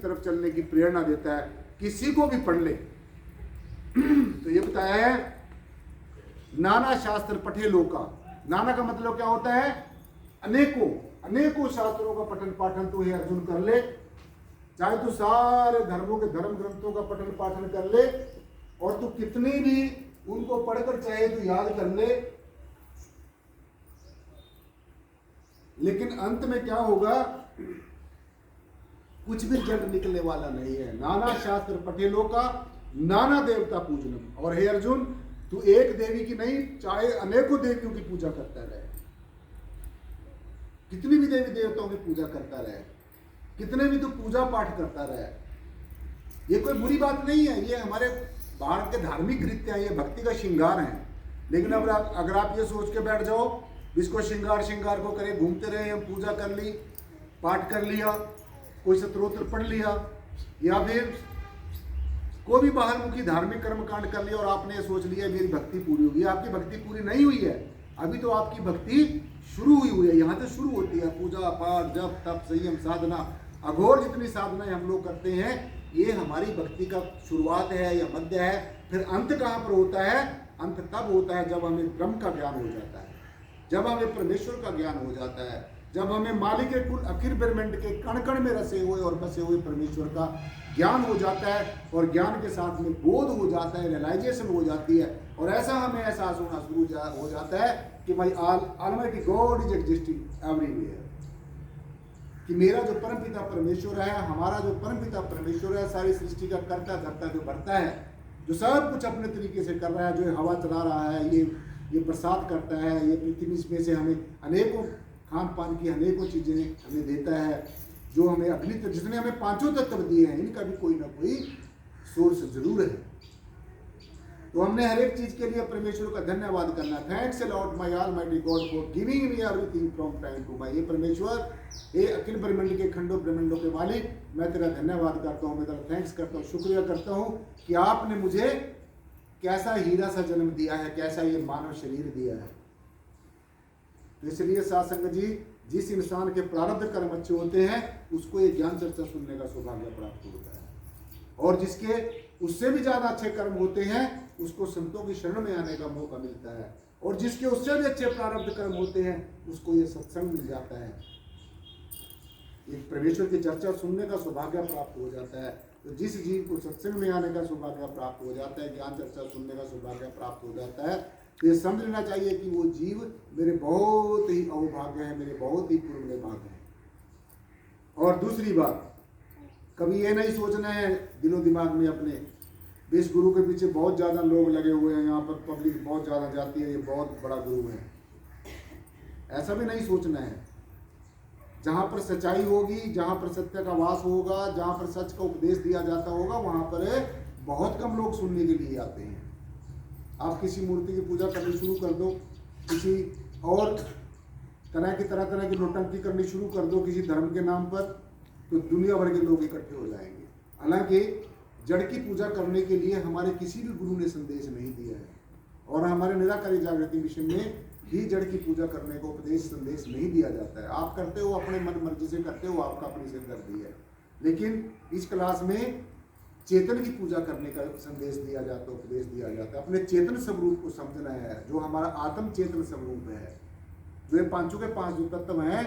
तरफ चलने की प्रेरणा देता है, किसी को भी पढ़ ले। तो ये बताया है नाना शास्त्र पठे लोका। नाना का मतलब क्या होता है? अनेकों अनेकों शास्त्रों का पठन पाठन तू हे अर्जुन कर ले, चाहे तू सारे धर्मों के धर्म ग्रंथों का पठन पाठन कर ले, और तू कितनी भी उनको पढ़कर चाहे तू याद कर ले, लेकिन अंत में क्या होगा? कुछ भी जड़ निकलने वाला नहीं है। नाना शास्त्र पठे लोका नाना देवता पूजनम। और हे अर्जुन, तू एक देवी की नहीं, चाहे अनेकों देवियों की पूजा करता रहे, कितनी भी देवी देवताओं की पूजा करता रहे, कितने भी तू पूजा पाठ करता रहे, ये कोई बुरी बात नहीं है। ये हमारे भारत के धार्मिक कृत्य हैं, ये भक्ति का श्रृंगार है। लेकिन अब अगर आप ये सोच के बैठ जाओ इसको श्रृंगार को करे, घूमते रहे, हम पूजा कर ली, पाठ कर लिया, कोई स्तोत्र पढ़ लिया, या फिर कोई भी बाहरमुखी धार्मिक कर्मकांड कर लिया और आपने ये सोच लिया मेरी भक्ति पूरी होगी। आपकी भक्ति पूरी नहीं हुई है, अभी तो आपकी भक्ति शुरू हुई है। यहाँ से शुरू होती है पूजा पाठ, जप तप संयम साधना, अघोर जितनी साधनाएं हम लोग करते हैं, ये हमारी भक्ति का शुरुआत है या मध्य है। फिर अंत कहाँ पर होता है? अंत तब होता है जब हमें ब्रह्म का ज्ञान हो जाता है, जब हमें परमेश्वर का ज्ञान हो जाता है, जब हमें मालिक के कुल अखिल ब्रह्मांड के कण कण में रसे हुए और बसे हुए परमेश्वर का ज्ञान हो जाता है, और ज्ञान के साथ में बोध हो जाता है, रियलाइजेशन हो जाती है, और ऐसा हमें एहसास होना शुरू हो जाता है कि भाई almighty God is existing everywhere, कि मेरा जो परमपिता परमेश्वर है, हमारा जो परमपिता परमेश्वर है, सारी सृष्टि का कर्ता धर्ता जो भरता है, जो सब कुछ अपने तरीके से कर रहा है, जो हवा चला रहा है, ये बरसात करता है, ये पृथ्वी में से हमें अनेकों खान पान की अनेकों चीजें हमें देता है, जो हमें अग्नि तत्व, जिसने हमें पांचों तत्व दिए हैं, इनका भी कोई ना कोई सोर्स जरूर है। तो हमने हर एक चीज के लिए परमेश्वर का धन्यवाद करना। Thanks a lot my almighty God for giving me everything from time to time. ये परमेश्वर, ये अखिल ब्रह्मांड के खंडों ब्रह्मांडों के मालिक, मैं तेरा धन्यवाद करता हूँ, मैं तेरा थैंक्स करता हूँ, शुक्रिया करता हूँ कि आपने मुझे कैसा हीरा सा जन्म दिया है, कैसा ये मानव शरीर दिया है। तो इसलिए साथ संगत जी, जिस इंसान के प्रारब्ध कर्म अच्छे होते हैं उसको ये ज्ञान चर्चा सुनने का सौभाग्य प्राप्त होता है, और जिसके उससे भी ज्यादा अच्छे कर्म होते हैं उसको संतों की शरण में आने का मौका मिलता है, और जिसके उससे भी अच्छे प्रारब्ध कर्म होते हैं उसको ये सत्संग मिल जाता है, एक परमेश्वर की चर्चा सुनने का सौभाग्य प्राप्त हो जाता है। तो जिस जीव को सत्संग में आने का सौभाग्य प्राप्त हो जाता है, ज्ञान चर्चा सुनने का सौभाग्य प्राप्त हो जाता है, तो ये समझ लेना चाहिए कि वो जीव मेरे बहुत ही अवभाग्य है, मेरे बहुत ही पूर्ण भाग है। और दूसरी बात, कभी ये नहीं सोचना है दिलो दिमाग में अपने, इस गुरु के पीछे बहुत ज़्यादा लोग लगे हुए हैं, यहाँ पर पब्लिक बहुत ज़्यादा जाती है, ये बहुत बड़ा गुरु है, ऐसा भी नहीं सोचना है। जहाँ पर सच्चाई होगी, जहाँ पर सत्य का वास होगा, जहाँ पर सच का उपदेश दिया जाता होगा, वहाँ पर बहुत कम लोग सुनने के लिए आते हैं। आप किसी मूर्ति की पूजा करनी शुरू कर दो, किसी और तरह की नौटंकी करनी शुरू कर दो किसी धर्म के नाम पर, तो दुनिया भर के लोग इकट्ठे हो जाएंगे। हालांकि जड़ की पूजा करने के लिए हमारे किसी भी गुरु ने संदेश नहीं दिया है, और हमारे निराकारी जागृति मिशन में भी जड़ की पूजा करने को उपदेश संदेश नहीं दिया जाता है। आप करते हो अपने मन मर्जी से करते हो, आपका अपनी सिरदर्दी है। लेकिन इस क्लास में चेतन की पूजा करने का संदेश दिया जाता है, उपदेश दिया जाता है। अपने चेतन स्वरूप को समझना है, जो हमारा आत्म चेतन स्वरूप है, जो ये पांचों के पांच जो तत्व हैं,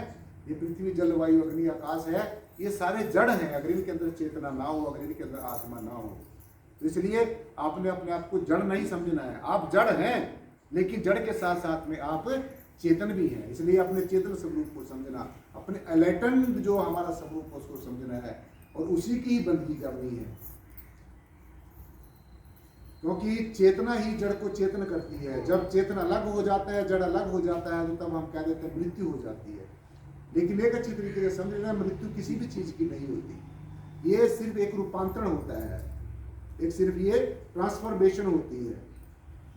ये पृथ्वी जल वायु अग्नि आकाश है, ये सारे जड़ हैं। अगर इनके अंदर चेतना ना हो, अगर इनके अंदर आत्मा ना हो, तो इसलिए आपने अपने आप को जड़ नहीं समझना है। आप जड़ हैं, लेकिन जड़ के साथ साथ में आप चेतन भी हैं। इसलिए अपने चेतन स्वरूप को समझना, अपने एलेटन जो हमारा स्वरूप है उसको समझना है, और उसी की ही बंदगी करनी है, क्योंकि चेतना ही जड़ को चेतन करती है। जब चेतना अलग हो जाता है, जड़ अलग हो जाता है, तो तब हम कह देते हैं मृत्यु हो जाती है। लेकिन एक अच्छी तरीके से समझना, मृत्यु किसी भी चीज की नहीं होती, ये सिर्फ एक रूपांतरण होता है, एक सिर्फ ये ट्रांसफॉर्मेशन होती है।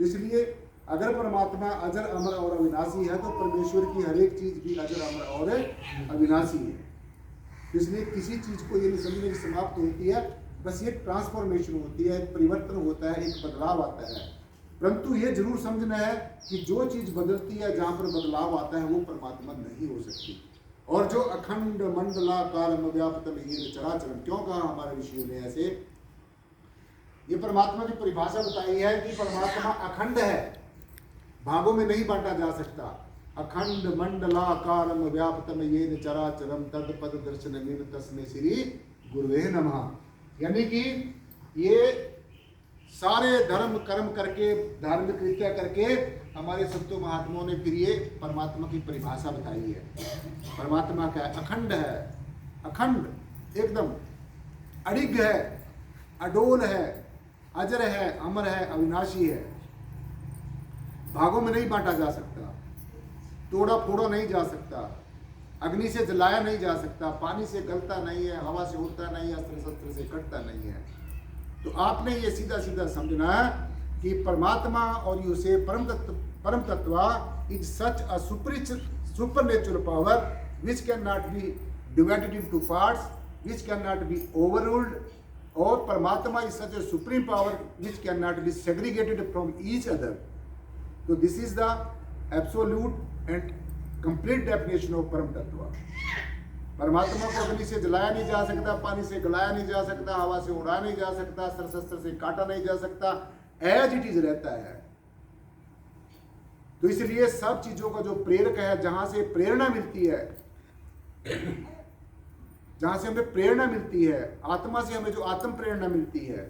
इसलिए अगर परमात्मा अजर अमर और अविनाशी है, तो परमेश्वर की हर एक चीज भी अजर अमर और अविनाशी है। इसलिए किसी चीज को ये नहीं समझने की समाप्त होती है, बस ये ट्रांसफॉर्मेशन होती है, एक परिवर्तन होता है, एक बदलाव आता है। परंतु ये जरूर समझना है कि जो चीज बदलती है, जहाँ पर बदलाव आता है, वो परमात्मा नहीं हो सकती। और जो अखंड मंडलाकारम व्याप्तम येन चराचरम, क्यों कहा हमारे ऋषियों ने ऐसे? ये परमात्मा की परिभाषा बताई है कि परमात्मा अखंड है, भागों में नहीं बांटा जा सकता। अखंड मंडलाकारम व्याप्तम येन चराचरम तत्पद दर्शनमेन तस्मै श्री गुरुवे नमः। यानी कि ये सारे धर्म कर्म करके, धार्मिक कृत्य करके हमारे संतों महात्माओं ने फिर ये परमात्मा की परिभाषा बताई है। परमात्मा क्या है? अखंड है, अखंड एकदम अडिग है, अडोल है, अजर है, अमर है, अविनाशी है, भागों में नहीं बांटा जा सकता, तोड़ा फोड़ा नहीं जा सकता, अग्नि से जलाया नहीं जा सकता, पानी से गलता नहीं है, हवा से उड़ता नहीं है, अस्त्र शस्त्र से कटता नहीं है। तो आपने ये सीधा सीधा समझना है कि परमात्मा और यू से परम तत्व is such a supernatural power which can not be divided into parts, which can not be overruled, और परमात्मा is such a supreme power which can not be segregated from each other. तो this is the absolute and complete definition of परम तत्व। परमात्मा को अग्नि से जलाया नहीं जा सकता, पानी से गलाया नहीं जा सकता, हवा से उड़ाया नहीं जा सकता, अस्त्र शस्त्र से काटा नहीं जा सकता, एज इट इज रहता है। तो इसलिए सब चीजों का जो प्रेरक है, जहां से प्रेरणा मिलती है, जहां से हमें प्रेरणा मिलती है, आत्मा से हमें जो आत्म प्रेरणा मिलती है,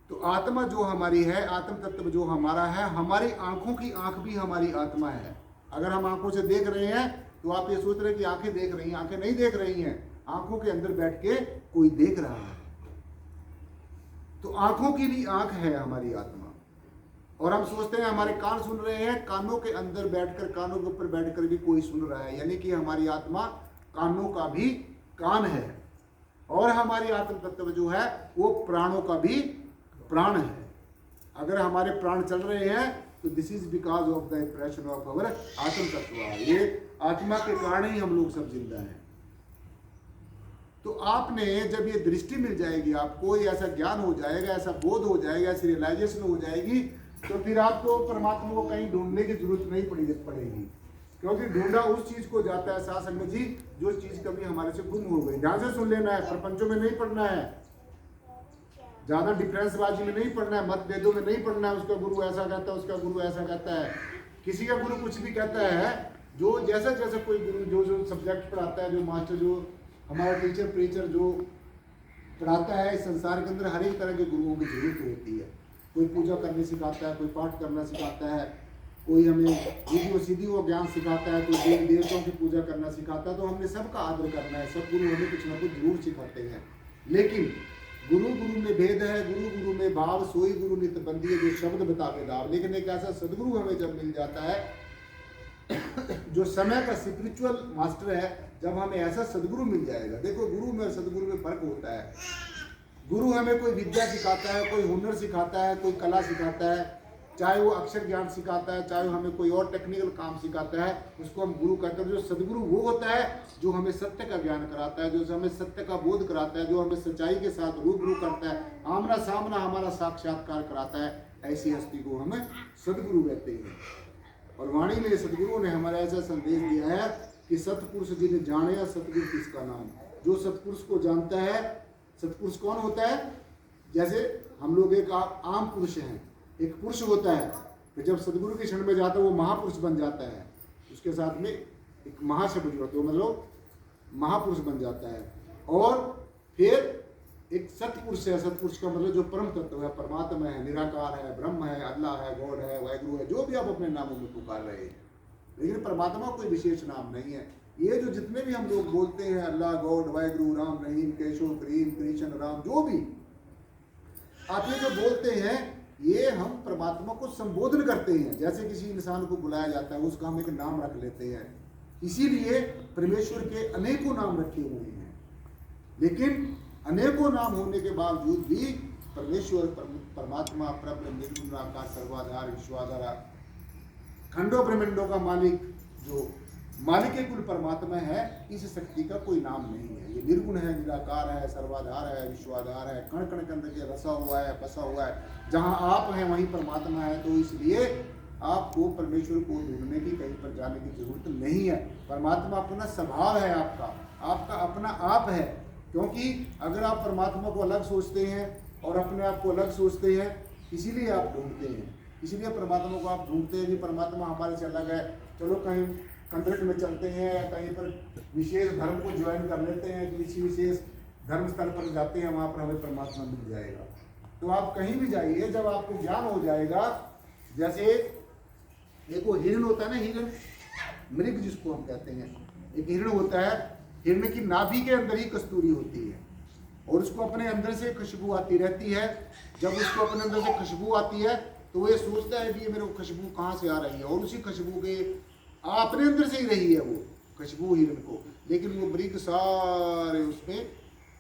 तो आत्मा जो हमारी है, आत्म तत्व जो हमारा है, हमारी आंखों की आंख भी हमारी आत्मा है। अगर हम आंखों से देख रहे हैं तो आप ये सोच रहे हैं कि आंखें देख रही हैं, आंखें नहीं देख रही हैं, आंखों के अंदर बैठ के कोई देख रहा है। तो आंखों की भी आंख है हमारी आत्मा। और हम सोचते हैं हमारे कान सुन रहे हैं, कानों के अंदर बैठकर, कानों के ऊपर बैठकर भी कोई सुन रहा है, यानी कि हमारी आत्मा कानों का भी कान है। और हमारी आत्म तत्व जो है वो प्राणों का भी प्राण है। अगर हमारे प्राण चल रहे हैं तो this is because of the impression of our आत्म तत्व। ये आत्मा के कारण ही हम लोग सब जिंदा हैं। तो आपने जब ये दृष्टि मिल जाएगी, आपको ये ऐसा ज्ञान हो जाएगा, ऐसा बोध हो जाएगा, ऐसी रियलाइजेशन हो जाएगी, तो फिर आपको परमात्मा को कहीं ढूंढने की जरूरत नहीं पड़ेगी। क्योंकि ढूंढा उस चीज को जाता है साथ संगत जी, जो चीज कभी हमारे से गुम हो गई। ध्यान से सुन लेना है, प्रपंचों में नहीं पढ़ना है, ज्यादा डिफरेंसबाजी में नहीं पढ़ना है, मतभेदों में नहीं पढ़ना है। उसका गुरु ऐसा कहता है, उसका गुरु ऐसा कहता है, किसी का गुरु कुछ भी कहता है। जो जैसा जैसा कोई गुरु जो सब्जेक्ट पढ़ाता है, जो मास्टर, जो हमारा टीचर प्रीचर जो पढ़ाता है, इस संसार के अंदर हर एक तरह के गुरुओं की जरूरत होती है। कोई पूजा करने सिखाता है, कोई पाठ करना सिखाता है, कोई हमें विधि सीधी वो ज्ञान सिखाता है, कोई देव देवताओं की पूजा करना सिखाता है। तो हमने सबका आदर करना है। सब गुरु हमें कुछ ना कुछ जरूर सिखाते हैं, लेकिन गुरु गुरु में भेद है, गुरु गुरु में भाव, सोई गुरु नित बंदी है, जो शब्द बतावे दाव। लेकिन एक ऐसा सदगुरु हमें जब मिल जाता है, जो समय का स्पिरिचुअल मास्टर है, जब हमें ऐसा सदगुरु मिल जाएगा। देखो, गुरु में और सदगुरु में फर्क होता है। गुरु हमें कोई विद्या सिखाता है, कोई हुनर सिखाता है, कोई कला सिखाता है, चाहे वो अक्षर ज्ञान सिखाता है, चाहे वो हमें कोई और टेक्निकल काम सिखाता है, उसको हम गुरु कहते हैं। जो सदगुरु वो होता है जो हमें सत्य का ज्ञान कराता है, जो हमें सत्य का बोध कराता है, जो हमें सच्चाई के साथ रूबरू करता है, आमना सामना हमारा साक्षात्कार कराता है। ऐसी हस्ती को हमें सदगुरु कहते हैं। और वाणी में सदगुरु ने हमारा ऐसा संदेश दिया है कि सतपुरुष जिन्हें जाने या सतगुरु किसका नाम। जो सतपुरुष को जानता है, सतपुरुष कौन होता है? जैसे हम लोग एक आम पुरुष हैं, एक पुरुष होता है, फिर जब सदगुरु के क्षण में जाता है वो महापुरुष बन जाता है। उसके साथ में एक महाशब्द जोड़ते हो, मतलब महापुरुष बन जाता है। और फिर एक सतपुरुष है। सतपुरुष का मतलब जो परम तत्व है, परमात्मा है, निराकार है, ब्रह्म है, अल्लाह है, गॉड है, वाहिगुरु है, जो भी आप अपने नामों में पुकार रहे हैं। लेकिन परमात्मा कोई विशेष नाम नहीं है। ये जो जितने भी हम लोग बोलते हैं, अल्लाह, गॉड, वाहिगुरु, राम, रहीम, केशव, करीम, कृष्ण, राम, जो भी आप ये जो बोलते हैं, ये हम परमात्मा को संबोधन करते हैं। जैसे किसी इंसान को बुलाया जाता है, उसका हम एक नाम रख लेते हैं। इसीलिए परमेश्वर के अनेकों नाम रखे हुए हैं। लेकिन अनेकों नाम होने के बावजूद भी परमेश्वर परमात्मा प्रभु निर्गुण का सर्वाधार विश्वाधार खंडों ब्रह्मांडों का मालिक, जो मालिक के कुल परमात्मा है, इस शक्ति का कोई नाम नहीं है। ये निर्गुण है, निराकार है, सर्वाधार है, विश्वाधार है, कण कण के अंदर के रसा हुआ है, बसा हुआ है। जहाँ आप हैं वहीं परमात्मा है। तो इसलिए आपको परमेश्वर को ढूंढने की, कहीं पर जाने की जरूरत नहीं है। परमात्मा अपना स्वभाव है, आपका अपना आप है। क्योंकि अगर आप परमात्मा को अलग सोचते हैं और अपने आप को अलग सोचते हैं, इसीलिए आप ढूंढते हैं, इसीलिए परमात्मा को आप ढूंढते हैं कि परमात्मा हमारे से अलग है। चलो कहीं कन्वर्ट में चलते हैं या कहीं पर विशेष धर्म को ज्वाइन कर लेते हैं, किसी विशेष धर्म स्थल पर जाते हैं, वहाँ पर हमें परमात्मा मिल जाएगा। तो आप कहीं भी जाइए, जब आपको ज्ञान हो जाएगा, जैसे एक वो हिरण होता है ना, हिरण मृग जिसको हम कहते हैं, एक हिरण होता है, हिरण की नाभि के अंदर ही कस्तूरी होती है और उसको अपने अंदर से खुशबू आती रहती है। जब उसको अपने अंदर से खुशबू आती है तो वो ये सोचता है कि ये मेरे को खुशबू कहाँ से आ रही है, और उसी खुशबू के अपने अंदर से ही रही है वो खुशबू हिरण को। लेकिन वो मृग सारे उसमें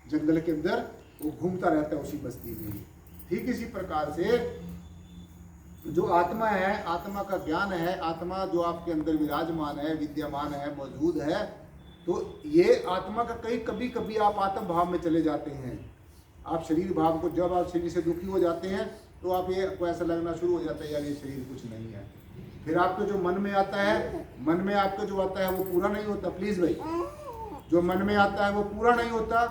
जंगल के अंदर वो घूमता रहता है उसी बस्ती में ही। ठीक इसी प्रकार से जो आत्मा है, आत्मा का ज्ञान है, आत्मा जो आपके अंदर विराजमान है, विद्यमान है, मौजूद है, तो ये आत्मा का कभी कभी आप आत्म भाव में चले जाते हैं। आप शरीर भाव को, जब आप शरीर से दुखी हो जाते हैं तो आप ये आपको ऐसा लगना शुरू हो जाता है यार ये शरीर कुछ नहीं है। फिर आपके जो मन में आता है, मन में आपका जो आता है वो पूरा नहीं होता। प्लीज भाई, जो मन में आता है वो पूरा नहीं होता।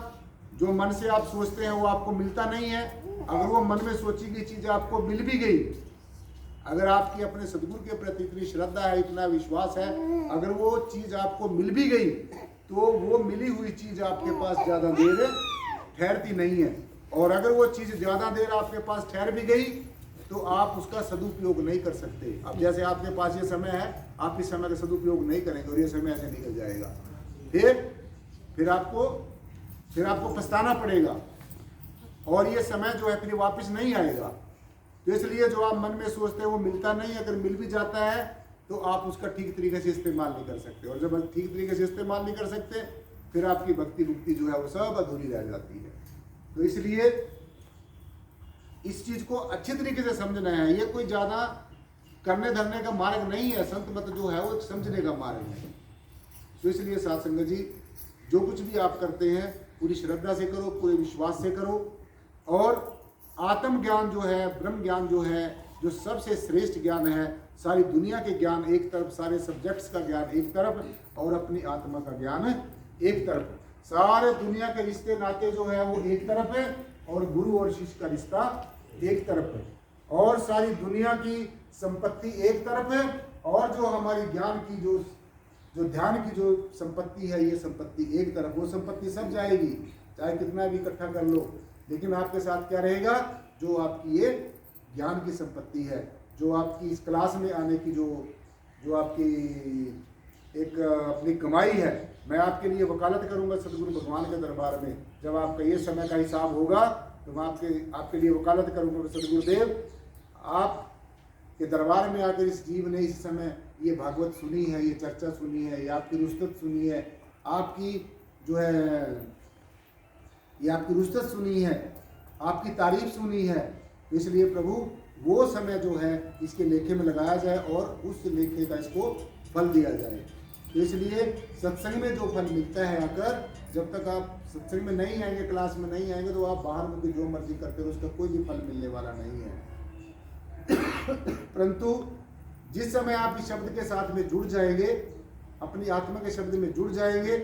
जो मन से आप सोचते हैं वो आपको मिलता नहीं है। अगर वो मन में सोची गई चीज आपको मिल भी गई, अगर आपकी अपने सदगुरु के प्रति इतनी श्रद्धा है, इतना विश्वास है, अगर वो चीज आपको मिल भी गई तो वो मिली हुई चीज आपके पास ज्यादा देर ठहरती नहीं है। और अगर वो चीज ज्यादा देर आपके पास ठहर भी गई तो आप उसका सदुपयोग नहीं कर सकते। अब जैसे आपके पास ये समय है, आप इस समय का सदुपयोग नहीं करेंगे और ये समय ऐसे निकल जाएगा, फिर आपको पछताना पड़ेगा और ये समय जो है फिर वापस नहीं आएगा। तो इसलिए जो आप मन में सोचते हैं वो मिलता नहीं। अगर मिल भी जाता है तो आप उसका ठीक तरीके से इस्तेमाल नहीं कर सकते, और जब ठीक तरीके से इस्तेमाल नहीं कर सकते फिर आपकी भक्ति मुक्ति जो है वो सब अधूरी रह जाती है। तो इसलिए इस चीज को अच्छे तरीके से समझना है। ये कोई ज्यादा करने धरने का मार्ग नहीं है, संत मत जो है वो समझने का मार्ग है। तो इसलिए साथ संगत जी, जो कुछ भी आप करते हैं पूरी श्रद्धा से करो, पूरे विश्वास से करो। और आत्म ज्ञान जो है, ब्रह्म ज्ञान जो है, जो सबसे श्रेष्ठ ज्ञान है, सारी दुनिया के ज्ञान एक तरफ, सारे सब्जेक्ट्स का ज्ञान एक तरफ, और अपनी आत्मा का ज्ञान एक तरफ। सारे दुनिया के रिश्ते नाते जो है वो एक तरफ है, और गुरु और शिष्य का रिश्ता एक तरफ है, और सारी दुनिया की संपत्ति एक तरफ है, और जो हमारी ज्ञान की जो ध्यान की जो संपत्ति है, ये संपत्ति एक तरफ। वो संपत्ति सब जाएगी, चाहे कितना भी इकट्ठा कर लो, लेकिन आपके साथ क्या रहेगा? जो आपकी ये ज्ञान की संपत्ति है, जो आपकी इस क्लास में आने की जो आपकी एक अपनी कमाई है। मैं आपके लिए वकालत करूंगा सदगुरु भगवान के दरबार में, जब आपका ये समय का हिसाब होगा तो मैं आपके लिए वकालत करूंगा। सदगुरुदेव, आपके दरबार में आकर इस जीव ने इस समय ये भागवत सुनी है, ये चर्चा सुनी है, ये आपकी रुस्तत सुनी है, आपकी जो है ये आपकी रुस्तत सुनी है, आपकी तारीफ सुनी है। तो इसलिए प्रभु वो समय जो है इसके लेखे में लगाया जाए और उस लेखे का इसको फल दिया जाए। तो इसलिए सत्संग में जो फल मिलता है आकर, जब तक आप सत्संग में नहीं आएंगे, क्लास में नहीं आएंगे, तो आप बाहर में जो मर्जी करते हो उसका कोई भी फल मिलने वाला नहीं है। परंतु जिस समय आप इस शब्द के साथ में जुड़ जाएंगे, अपनी आत्मा के शब्द में जुड़ जाएंगे,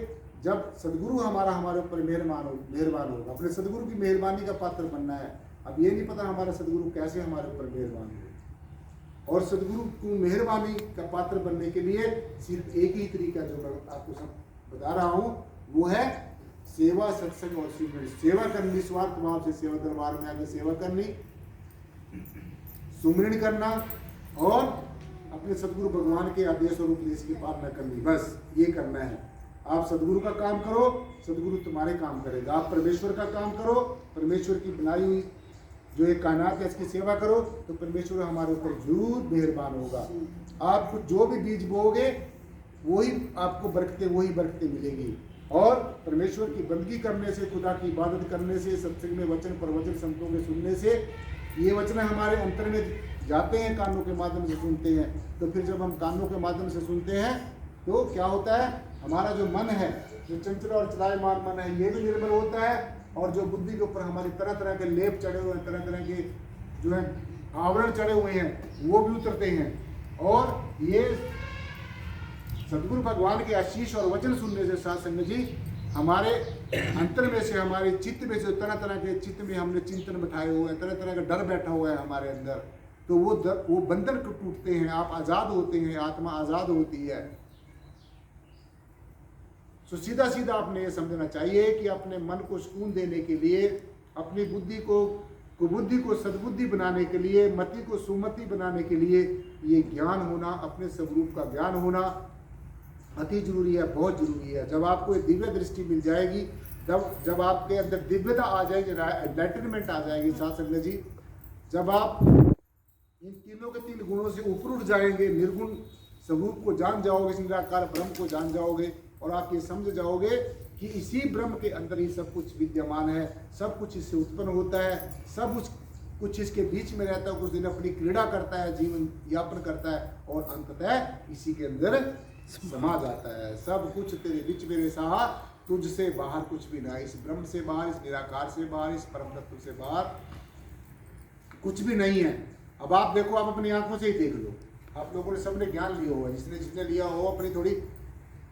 जब सदगुरु हमारे ऊपर मेहरबान होगा। अपने सदगुरु की मेहरबानी का पात्र बनना है। अब ये नहीं पता हमारा सदगुरु कैसे हमारे ऊपर मेहरबान हो, और सदगुरु को मेहरबानी का पात्र बनने के लिए सिर्फ एक ही तरीका जो मैं आपको सब बता रहा हूँ, वो है सेवा, सत्संग और सुमिरन। सेवा करनी, निस्वार्थ भाव से सेवा, दरबार में आके सेवा करनी, सुमिरन करना और अपने सदगुरु भगवान के आदेश और उपदेश की पालना करनी। बस ये करना है। आप सदगुरु का काम करो, सदगुरु तुम्हारे काम करेगा। आप परमेश्वर का काम करो, परमेश्वर की बनाई हुई जो एक कायनात है इसकी सेवा करो, तो परमेश्वर हमारे ऊपर जरूर मेहरबान होगा। आप जो भी बीज बोओगे वही आपको बरकतें मिलेंगी। और परमेश्वर की बंदगी करने से, खुदा की इबादत करने से, सत्संग में वचन प्रवचन संतों के सुनने से, ये वचन हमारे अंतर में जाते हैं, कानों के माध्यम से सुनते हैं। तो फिर जब हम कानों के माध्यम से सुनते हैं तो क्या होता है? हमारा जो मन है, जो चंचल और चलायमान मन है, ये भी निर्मल होता है, और जो बुद्धि के ऊपर हमारी तरह तरह के लेप चढ़े हुए हैं, तरह तरह के जो है आवरण चढ़े हुए हैं, वो भी उतरते हैं। और ये सदगुरु भगवान के आशीष और वचन सुनने से साथ संगत जी हमारे अंतर में से, हमारे चित्त में से, तरह तरह के चित्त में हमने चिंतन बैठाए हुए हैं, तरह तरह का डर बैठा हुआ है हमारे अंदर, तो वो बंधन टूटते हैं, आप आज़ाद होते हैं, आत्मा आज़ाद होती है। तो सीधा सीधा आपने ये समझना चाहिए कि अपने मन को सुकून देने के लिए, अपनी बुद्धि को कुबुद्धि को सद्बुद्धि बनाने के लिए, मति को सुमति बनाने के लिए ये ज्ञान होना, अपने स्वरूप का ज्ञान होना अति जरूरी है, बहुत जरूरी है। जब आपको एक दिव्य दृष्टि मिल जाएगी, जब आपके अंदर दिव्यता आ जाएगी, एनलाइटनमेंट आ जाएगी साथ संगत जी, जब आप इन तीनों के तीन गुणों से ऊपर उठ जाएंगे, निर्गुण स्वरूप को जान जाओगे, निराकार ब्रह्म को जान जाओगे, और आप ये समझ जाओगे कि इसी ब्रह्म के अंदर ही सब कुछ विद्यमान है, सब कुछ इससे उत्पन्न होता है, सब कुछ इसके बीच में रहता है, कुछ दिन अपनी क्रीड़ा करता है, जीवन यापन करता है, और अंततः इसी के अंदर समा जाता है। सब कुछ तेरे बीच मेरे साहा, तुझसे बाहर कुछ भी ना, इस ब्रह्म से बाहर, इस निराकार से बाहर, इस परम तत्व से बाहर कुछ भी नहीं है। अब आप देखो, आप अपनी आंखों से ही देख लो, आप लोगों ने सबने ज्ञान लिया हुआ है, जिसने लिया हो अपनी थोड़ी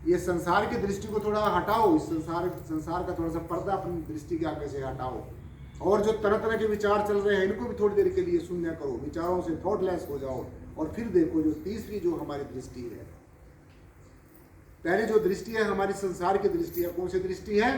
ये संसार की दृष्टि को थोड़ा हटाओ, इस संसार का थोड़ा सा पर्दा अपनी दृष्टि के आगे से हटाओ, और जो तरह तरह के विचार चल रहे हैं इनको भी थोड़ी देर के लिए शून्य करो, विचारों से थॉटलेस हो जाओ, और फिर देखो जो तीसरी जो हमारी दृष्टि है। पहले जो दृष्टि है हमारी संसार की दृष्टि है, कौन सी दृष्टि है?